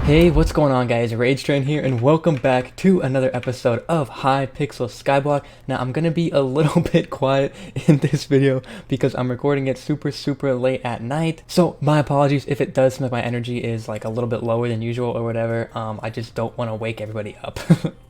Hey, what's going on guys? RageTrain here and welcome back to another episode of HYPIXEL SKYBLOCK. Now I'm gonna be a little bit quiet in this video because I'm recording it super late at night. So my apologies if it does seem like my energy is like a little bit lower than usual or whatever. I just don't want to wake everybody up.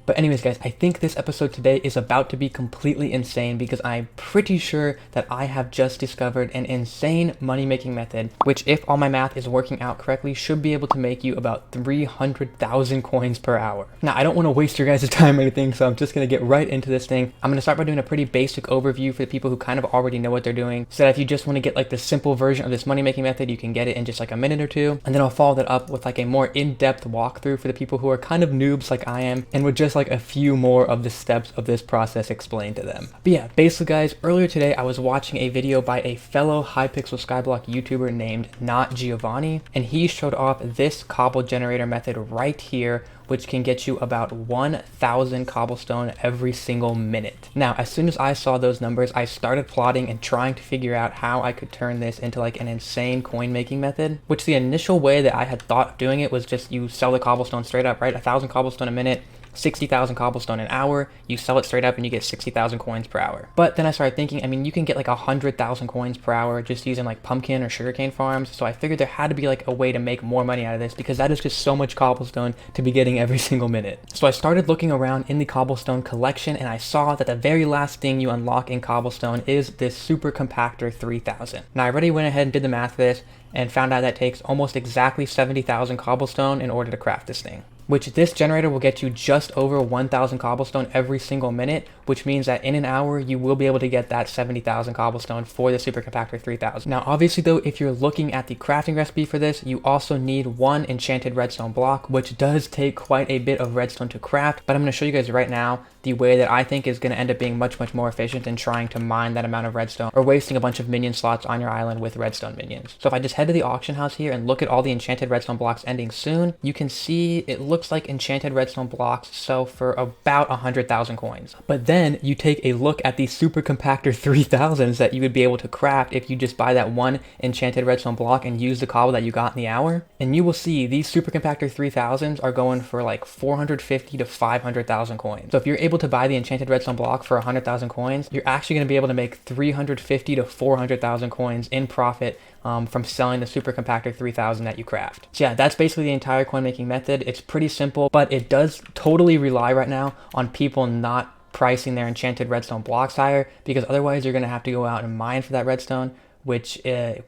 But anyways guys, I think this episode today is about to be completely insane because I'm pretty sure that I have just discovered an insane money-making method, which if all my math is working out correctly, should be able to make you about 300,000 coins per hour. Now, I don't want to waste your guys' time or anything, so I'm just going to get right into this thing. I'm going to start by doing a pretty basic overview for the people who kind of already know what they're doing, so that if you just want to get like the simple version of this money-making method, you can get it in just like a minute or two. And then I'll follow that up with like a more in-depth walkthrough for the people who are kind of noobs like I am, and with just like a few more of the steps of this process explained to them. But yeah, basically guys, earlier today I was watching a video by a fellow HYPIXEL SKYBLOCK YouTuber named Not Giovanni, and he showed off this cobble generator method right here, which can get you about 1,000 cobblestone every single minute. Now, as soon as I saw those numbers, I started plotting and trying to figure out how I could turn this into like an insane coin making method, which the initial way that I had thought of doing it was just you sell the cobblestone straight up, right? 1,000 cobblestone a minute, 60,000 cobblestone an hour, you sell it straight up and you get 60,000 coins per hour. But then I started thinking, I mean, you can get like 100,000 coins per hour just using like pumpkin or sugarcane farms. So I figured there had to be like a way to make more money out of this because that is just so much cobblestone to be getting every single minute. So I started looking around in the cobblestone collection and I saw that the very last thing you unlock in cobblestone is this super compactor 3000. Now I already went ahead and did the math for this and found out that takes almost exactly 70,000 cobblestone in order to craft this thing, which this generator will get you just over 1,000 cobblestone every single minute, which means that in an hour, you will be able to get that 70,000 cobblestone for the Super Compactor 3000. Now, obviously though, if you're looking at the crafting recipe for this, you also need one enchanted redstone block, which does take quite a bit of redstone to craft, but I'm going to show you guys right now the way that I think is going to end up being much more efficient than trying to mine that amount of redstone or wasting a bunch of minion slots on your island with redstone minions. So if I just head to the auction house here and look at all the enchanted redstone blocks ending soon, you can see it looks like enchanted redstone blocks sell for about 100,000 coins. But then you take a look at the Super Compactor 3000s that you would be able to craft if you just buy that one enchanted redstone block and use the cobble that you got in the hour, and you will see these Super Compactor 3000s are going for like 450 to 500,000 coins. So if you're able to buy the enchanted redstone block for 100,000 coins, you're actually going to be able to make 350 to 400,000 coins in profit from selling the Super Compactor 3000 that you craft. So yeah, that's basically the entire coin making method. It's pretty simple, but it does totally rely right now on people not pricing their enchanted redstone blocks higher, because otherwise you're going to have to go out and mine for that redstone, which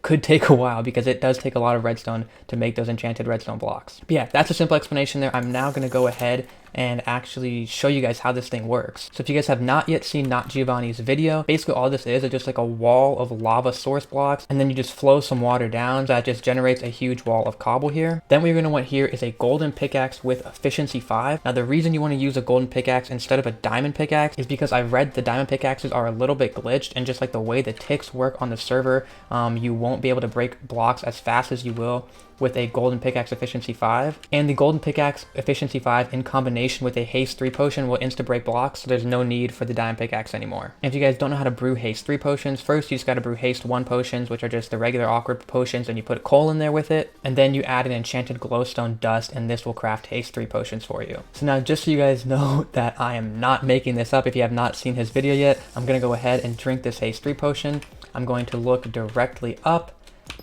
could take a while because it does take a lot of redstone to make those enchanted redstone blocks. But yeah, that's a simple explanation there. I'm now going to go ahead and actually show you guys how this thing works. So if you guys have not yet seen Not Giovanni's video, basically all this is just like a wall of lava source blocks, and then you just flow some water down, so that just generates a huge wall of cobble here. Then what you're going to want here is a golden pickaxe with efficiency 5. Now the reason you want to use a golden pickaxe instead of a diamond pickaxe is because I've read the diamond pickaxes are a little bit glitched, and just like the way the ticks work on the server, you won't be able to break blocks as fast as you will with a golden pickaxe efficiency 5. And the golden pickaxe efficiency 5 in combination with a haste 3 potion will insta break blocks, so there's no need for the diamond pickaxe anymore. And if you guys don't know how to brew haste 3 potions, first you just got to brew haste 1 potions, which are just the regular awkward potions, and you put coal in there with it, and then you add an enchanted glowstone dust, and this will craft haste 3 potions for you. So now just so you guys know that I am not making this up, if you have not seen his video yet, I'm going to go ahead and drink this haste 3 potion. I'm going to look directly up,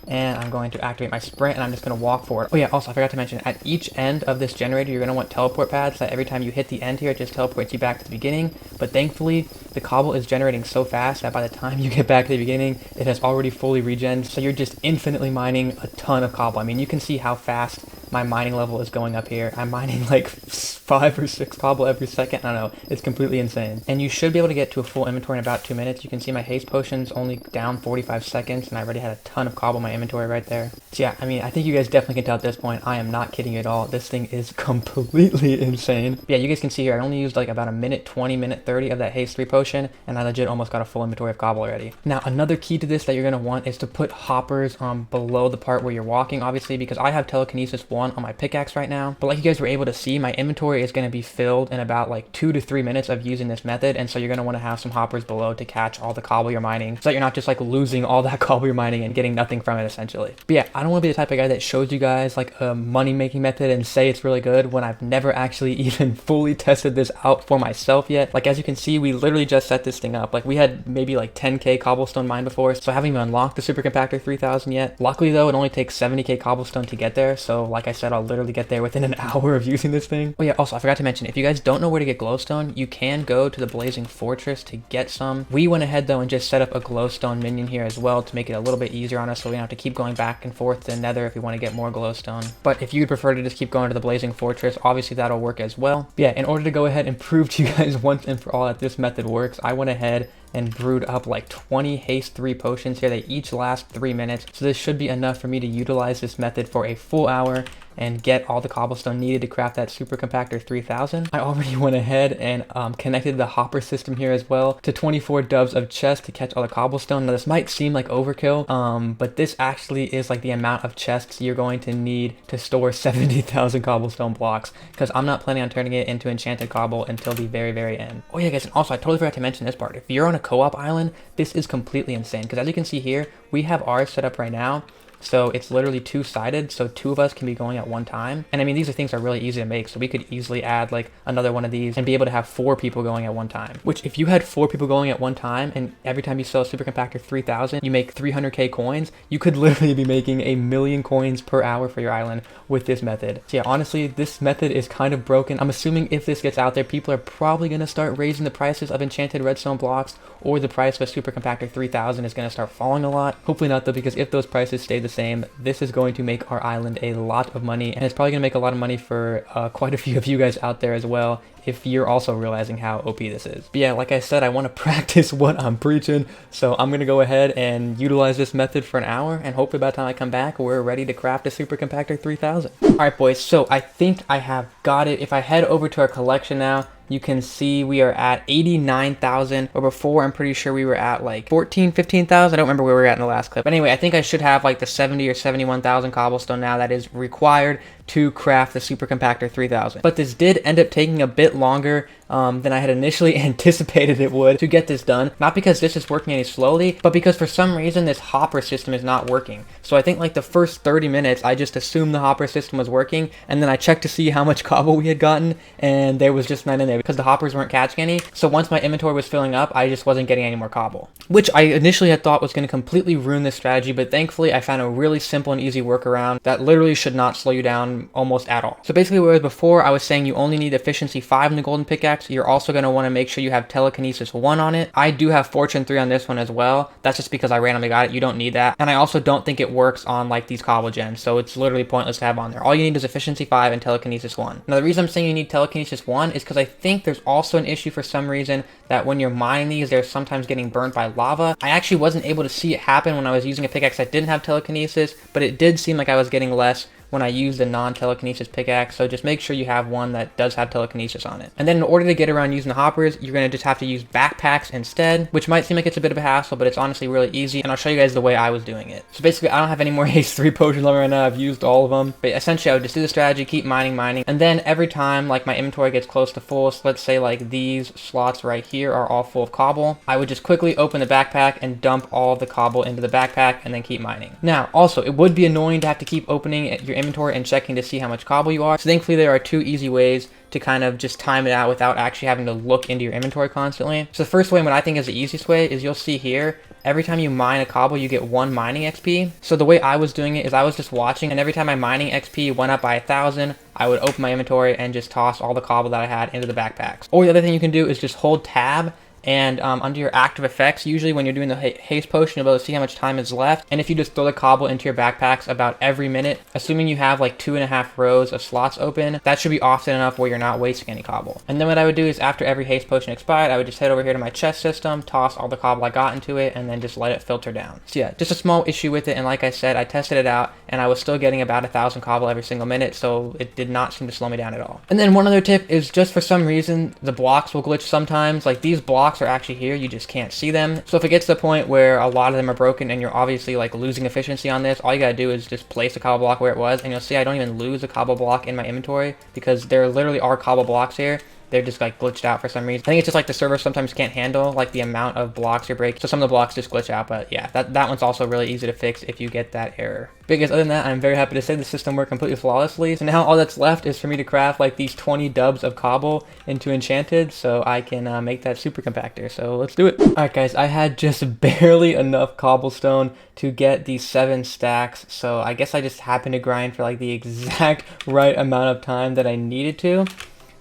and I'm going to activate my sprint, and I'm just going to walk forward. Oh yeah, also I forgot to mention, at each end of this generator you're going to want teleport pads, so that every time you hit the end here it just teleports you back to the beginning. But thankfully the cobble is generating so fast that by the time you get back to the beginning it has already fully regened, so you're just infinitely mining a ton of cobble. I mean, you can see how fast my mining level is going up here. I'm mining like 5 or 6 cobble every second. I don't know, it's completely insane. And you should be able to get to a full inventory in about 2 minutes. You can see my haste potion's only down 45 seconds, and I already had a ton of cobble in my inventory right there. So yeah, I mean, I think you guys definitely can tell at this point, I am not kidding you at all. This thing is completely insane. But yeah, you guys can see here, I only used like about a minute 20, minute 30 of that haste 3 potion, and I legit almost got a full inventory of cobble already. Now, another key to this that you're going to want is to put hoppers below the part where you're walking, obviously, because I have telekinesis 1, 1 on my pickaxe right now. But like you guys were able to see, my inventory is going to be filled in about like 2 to 3 minutes of using this method. And so you're going to want to have some hoppers below to catch all the cobble you're mining, so that you're not just like losing all that cobble you're mining and getting nothing from it essentially. But yeah, I don't want to be the type of guy that shows you guys like a money making method and say it's really good when I've never actually even fully tested this out for myself yet. Like as you can see, we literally just set this thing up. Like we had maybe like 10k cobblestone mined before, so I haven't even unlocked the super compactor 3000 yet. Luckily though, it only takes 70k cobblestone to get there, so like I said, I'll literally get there within an hour of using this thing. Oh yeah, also I forgot to mention, if you guys don't know where to get glowstone, you can go to the blazing fortress to get some. We went ahead though and just set up a glowstone minion here as well to make it a little bit easier on us, so we don't have to keep going back and forth to nether if we want to get more glowstone. But if you'd prefer to just keep going to the blazing fortress, obviously that'll work as well. But yeah, in order to go ahead and prove to you guys once and for all that this method works, I went ahead and brewed up like 20 haste 3 potions here. They each last 3 minutes, so this should be enough for me to utilize this method for a full hour and get all the cobblestone needed to craft that super compactor 3000. I already went ahead and connected the hopper system here as well to 24 doves of chests to catch all the cobblestone. Now this might seem like overkill, but this actually is like the amount of chests you're going to need to store 70,000 cobblestone blocks, because I'm not planning on turning it into enchanted cobble until the very end. Oh yeah guys, and also I totally forgot to mention this part. If you're on a co-op island, this is completely insane, because as you can see here, we have ours set up right now. So it's literally 2-sided, so 2 of us can be going at one time. And I mean, these are things that are really easy to make, so we could easily add like another one of these and be able to have 4 people going at one time. Which if you had 4 people going at one time, and every time you sell a super compactor 3000, you make 300k coins, you could literally be making 1,000,000 coins per hour for your island with this method. So yeah, honestly, this method is kind of broken. I'm assuming if this gets out there, people are probably going to start raising the prices of enchanted redstone blocks, or the price of a super compactor 3000 is going to start falling a lot. Hopefully not though, because if those prices stay the same, this is going to make our island a lot of money, and it's probably going to make a lot of money for quite a few of you guys out there as well, if you're also realizing how OP this is. But yeah, like I said, I want to practice what I'm preaching, so I'm going to go ahead and utilize this method for an hour, and hopefully by the time I come back, we're ready to craft a super compactor 3000. Alright boys, so I think I have got it. If I head over to our collection now, you can see we are at 89,000, or before I'm pretty sure we were at like 14, 15,000. I don't remember where we were at in the last clip. But anyway, I think I should have like the 70 or 71,000 cobblestone now that is required to craft the super compactor 3000. But this did end up taking a bit longer than I had initially anticipated it would to get this done. Not because this is working any slowly, but because for some reason this hopper system is not working. So I think like the first 30 minutes, I just assumed the hopper system was working, and then I checked to see how much cobble we had gotten, and there was just none in there because the hoppers weren't catching any. So once my inventory was filling up, I just wasn't getting any more cobble, which I initially had thought was going to completely ruin this strategy, but thankfully I found a really simple and easy workaround that literally should not slow you down almost at all. So basically, whereas before I was saying you only need efficiency 5 in the golden pickaxe, you're also going to want to make sure you have telekinesis 1 on it. I do have fortune 3 on this one as well. That's just because I randomly got it. You don't need that. And I also don't think it works on like these cobble gens, so it's literally pointless to have on there. All you need is efficiency 5 and telekinesis 1. Now the reason I'm saying you need telekinesis 1 is because I think there's also an issue for some reason that when you're mining these, they're sometimes getting burnt by lava. I actually wasn't able to see it happen when I was using a pickaxe that didn't have telekinesis, but it did seem like I was getting less when I used a non-telekinesis pickaxe, so just make sure you have one that does have telekinesis on it. And then in order to get around using the hoppers, you're going to just have to use backpacks instead, which might seem like it's a bit of a hassle, but it's honestly really easy, and I'll show you guys the way I was doing it. So basically, I don't have any more haste 3 potions left right now. I've used all of them, but essentially I would just do the strategy, keep mining, and then every time like my inventory gets close to full, so let's say like these slots right here are all full of cobble, I would just quickly open the backpack and dump all of the cobble into the backpack and then keep mining. Now, also, it would be annoying to have to keep opening your inventory and checking to see how much cobble you are. So thankfully there are 2 easy ways to kind of just time it out without actually having to look into your inventory constantly. So the first way, what I think is the easiest way, is you'll see here, every time you mine a cobble, you get 1 mining XP. So the way I was doing it is I was just watching, and every time my mining XP went up by 1,000, I would open my inventory and just toss all the cobble that I had into the backpacks. Or the other thing you can do is just hold tab, and under your active effects, usually when you're doing the haste potion, you'll be able to see how much time is left. And if you just throw the cobble into your backpacks about every minute, assuming you have like 2.5 rows of slots open, that should be often enough where you're not wasting any cobble. And then what I would do is after every haste potion expired, I would just head over here to my chest system, toss all the cobble I got into it, and then just let it filter down. So yeah, just a small issue with it, and like I said, I tested it out, and I was still getting about 1,000 cobble every single minute, so it did not seem to slow me down at all. And then one other tip is, just for some reason, the blocks will glitch sometimes. Like, these blocks are actually here, you just can't see them. So if it gets to the point where a lot of them are broken and you're obviously like losing efficiency on this, all you gotta do is just place a cobble block where it was, and you'll see I don't even lose a cobble block in my inventory because there literally are cobble blocks here. They're just like glitched out for some reason. I think it's just like the server sometimes can't handle like the amount of blocks you're breaking, so some of the blocks just glitch out. But yeah, that one's also really easy to fix if you get that error. But guys, other than that, I'm very happy to say the system worked completely flawlessly. So now all that's left is for me to craft like these 20 dubs of cobble into enchanted, so I can make that super compactor. So let's do it. Alright guys, I had just barely enough cobblestone to get these 7 stacks, so I guess I just happened to grind for like the exact right amount of time that I needed to.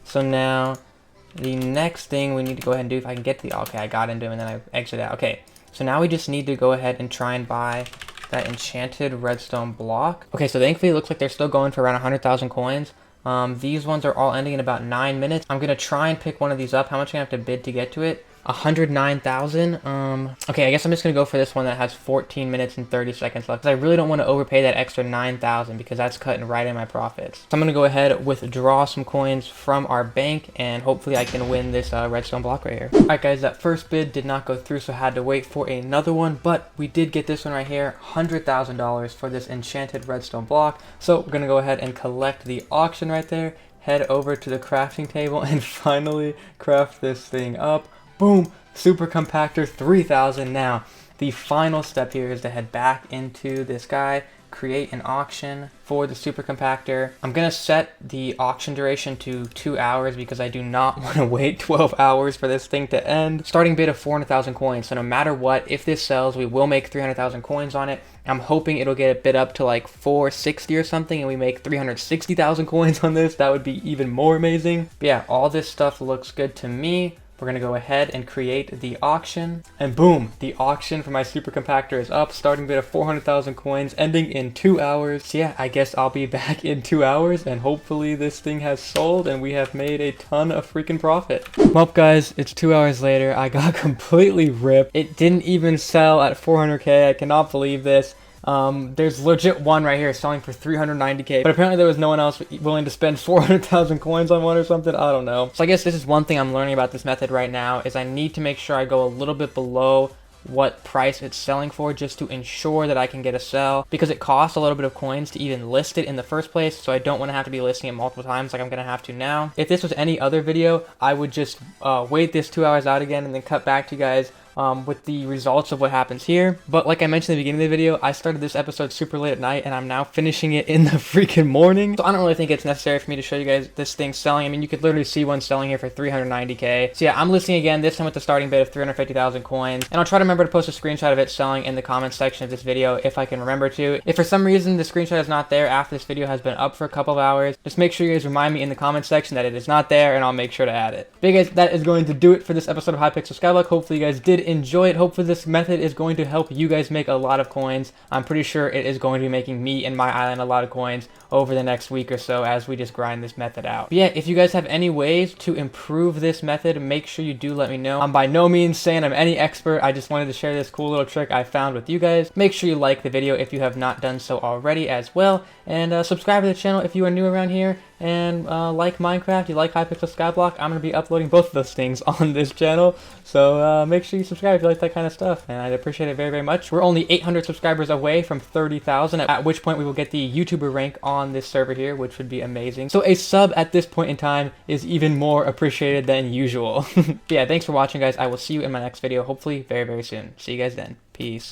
So now the next thing we need to go ahead and do, if I can get to the, okay, I got into them and then I exited out. Okay, so now we just need to go ahead and try and buy that enchanted redstone block. Okay, so thankfully it looks like they're still going for around 100,000 coins. These ones are all ending in about 9 minutes. I'm gonna try and pick one of these up. How much am I gonna have to bid to get to it? 109,000. Okay, I guess I'm just gonna go for this one that has 14 minutes and 30 seconds left, because I really don't want to overpay that extra 9,000 because that's cutting right in my profits. So I'm gonna go ahead, withdraw some coins from our bank, and hopefully I can win this redstone block right here. Alright guys, that first bid did not go through, so I had to wait for another one, but we did get this one right here, $100,000 for this enchanted redstone block. So we're gonna go ahead and collect the auction right there, head over to the crafting table, and finally craft this thing up. Boom, super compactor 3,000. Now the final step here is to head back into this guy, create an auction for the super compactor. I'm gonna set the auction duration to 2 hours because I do not want to wait 12 hours for this thing to end. Starting bid of 400,000 coins, so no matter what, if this sells, we will make 300,000 coins on it. I'm hoping it'll get it bid up to like 460 or something and we make 360,000 coins on this. That would be even more amazing. But yeah, all this stuff looks good to me. We're going to go ahead and create the auction, and boom, the auction for my super compactor is up. Starting bid of 400,000 coins, ending in 2 hours. So yeah, I guess I'll be back in 2 hours and hopefully this thing has sold and we have made a ton of freaking profit. Well guys, it's 2 hours later. I got completely ripped. It didn't even sell at 400k. I cannot believe this. There's legit one right here selling for 390k, but apparently there was no one else willing to spend 400,000 coins on one or something. I don't know. So I guess this is one thing I'm learning about this method right now, is I need to make sure I go a little bit below what price it's selling for just to ensure that I can get a sell, because it costs a little bit of coins to even list it in the first place, so I don't want to have to be listing it multiple times like I'm gonna have to now. If this was any other video, I would just wait this 2 hours out again and then cut back to you guys with the results of what happens here. But like I mentioned at the beginning of the video, I started this episode super late at night and I'm now finishing it in the freaking morning. So I don't really think it's necessary for me to show you guys this thing selling. I mean, you could literally see one selling here for 390k. So yeah, I'm listing again, this time with the starting bid of 350,000 coins. And I'll try to remember to post a screenshot of it selling in the comments section of this video if I can remember to. If for some reason the screenshot is not there after this video has been up for a couple of hours, just make sure you guys remind me in the comments section that it is not there and I'll make sure to add it. But guys, that is going to do it for this episode of HYPIXEL SKYBLOCK. Hopefully you guys did enjoy it. Hopefully this method is going to help you guys make a lot of coins. I'm pretty sure it is going to be making me and my island a lot of coins over the next week or so as we just grind this method out. But yeah, if you guys have any ways to improve this method, make sure you do let me know. I'm by no means saying I'm any expert. I just wanted to share this cool little trick I found with you guys. Make sure you like the video if you have not done so already as well, and subscribe to the channel if you are new around here, and like Minecraft, you like HYPIXEL SKYBLOCK. I'm going to be uploading both of those things on this channel, so make sure you subscribe if you like that kind of stuff, and I'd appreciate it very, very much. We're only 800 subscribers away from 30,000, at which point we will get the YouTuber rank on this server here, which would be amazing. So a sub at this point in time is even more appreciated than usual. Yeah, thanks for watching, guys. I will see you in my next video, hopefully very, very soon. See you guys then. Peace.